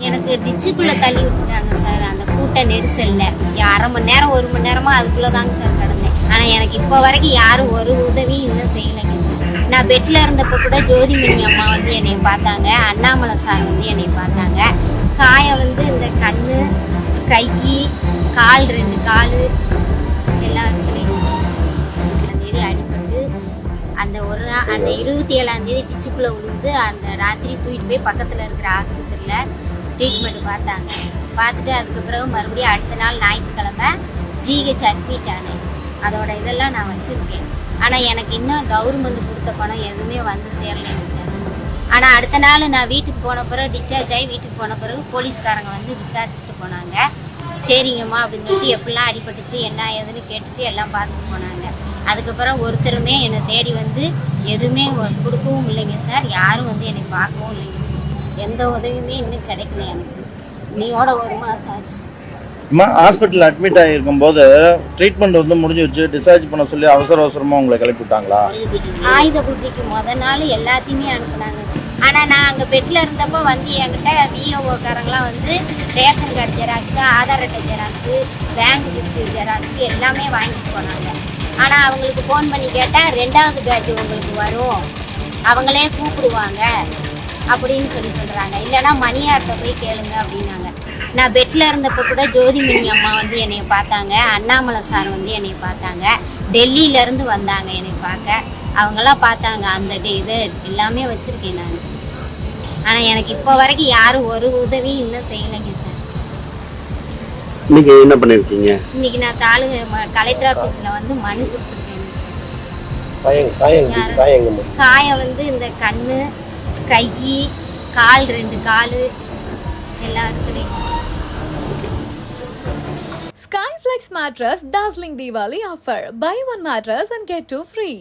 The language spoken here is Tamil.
எனக்கு டிச்சுக்குள்ளே தள்ளி விட்டுட்டாங்க சார். அந்த கூட்ட நெரிசலில் 1/2 மணி நேரம் 1 மணி நேரமாக அதுக்குள்ளே தாங்க சார் கிடந்தேன். ஆனால் எனக்கு இப்போ வரைக்கும் யாரும் ஒரு உதவியும் இன்னும் செய்யலைங்க சார். நான் பெட்டில் இருந்தப்போ கூட ஜோதிமணி அம்மா வந்து என்னை பார்த்தாங்க, அண்ணாமலை சார் வந்து என்னை பார்த்தாங்க. காயம் வந்து இந்த கண், கை, கால் 2 கால் எல்லா இடத்துலையும் தேதி அடிபட்டு அந்த அந்த 27ஆம் தேதி டிச்சுக்குள்ளே விழுந்து அந்த ராத்திரி தூக்கிட்டு போய் பக்கத்தில் இருக்கிற ஆஸ்பத்திரியில் ட்ரீட்மெண்ட் பார்த்தாங்க. பார்த்துட்டு அதுக்கு பிறகு மறுபடியும் அடுத்த நாள் ஞாயிற்றுக்கிழமை ஜிஹெச் அட்மிட் ஆனேன். அதோட இதெல்லாம் நான் வச்சுருக்கேன். ஆனால் எனக்கு இன்னும் கவர்மெண்ட் கொடுத்த பணம் எதுவுமே வந்து சேரலைங்க சார். ஆனால் அடுத்த நாள் நான் வீட்டுக்கு போன பிறகு டிஸ்சார்ஜ் ஆகி வீட்டுக்கு போன பிறகு போலீஸ்காரங்க வந்து விசாரிச்சுட்டு போனாங்க. சரிங்கம்மா அப்படின்னு சொல்லிட்டு எப்படிலாம் அடிபட்டுச்சு என்ன ஏதுன்னு கேட்டுட்டு எல்லாம் பார்த்துட்டு போனாங்க. அதுக்கப்புறம் ஒருத்தருமே என்னை தேடி வந்து எதுவுமே கொடுக்கவும் இல்லைங்க சார். யாரும் வந்து என்னை பார்க்கவும் இல்லைங்க சார். எந்த உதவியுமே இன்னும் கிடைக்கல எனக்கு. நீயோட 1 மாதம் ஆச்சு. ஹாஸ்பிட்டல் அட்மிட் ஆகிருக்கும் போது ட்ரீட்மெண்ட் வந்து முடிஞ்சு வச்சு டிஸ்சார்ஜ் பண்ண சொல்லி அவசரமாக உங்களை கிளப்பி விட்டாங்களா? ஆயுத பூஜைக்கு முதல் நாள் எல்லாத்தையுமே அனுப்புனாங்க சார். ஆனால் நான் அங்கே பெட்டில் இருந்தப்போ வந்து என்கிட்ட விஓஓக்காரங்களாம் வந்து ரேஷன் கார்டு ஜெராக்ஸு, ஆதார் அட்டை ஜெராக்ஸு, பேங்க் புக்கு ஜெராக்ஸு எல்லாமே வாங்கிட்டு போனாங்க. ஆனால் அவங்களுக்கு ஃபோன் பண்ணி கேட்டால் 2வது பேட்ச் உங்களுக்கு வரும், அவங்களே கூப்பிடுவாங்க அப்படின்னு சொல்கிறாங்க. இல்லைன்னா மணியார்கிட்ட போய் கேளுங்க அப்படின்னாங்க. நான் பெட்டில் இருந்தப்போ கூட ஜோதிமணி அம்மா வந்து என்னை பார்த்தாங்க, அண்ணாமலை சார் வந்து என்னை பார்த்தாங்க, டெல்லியிலேருந்து வந்தாங்க என்னை பார்க்க. அவங்களாம் பார்த்தாங்க. அந்த இது எல்லாமே வச்சுருக்கேன் நான். ஆனால் எனக்கு இப்போ வரைக்கும் யாரும் ஒரு உதவியும் இன்னும் செய்யலைங்க சார். இன்னைக்கு என்ன பண்ணிருக்கீங்க? இன்னைக்கு நான் கலெக்டர் ஆஃபீஸில் வந்து மனு கொடுத்துருக்கேன் சார். காயம் வந்து இந்த கண், கை, கால் 2 கால் எல்லா இடத்துலையும். Skyflex mattress dazzling Diwali offer. Buy one mattress and get 2 free.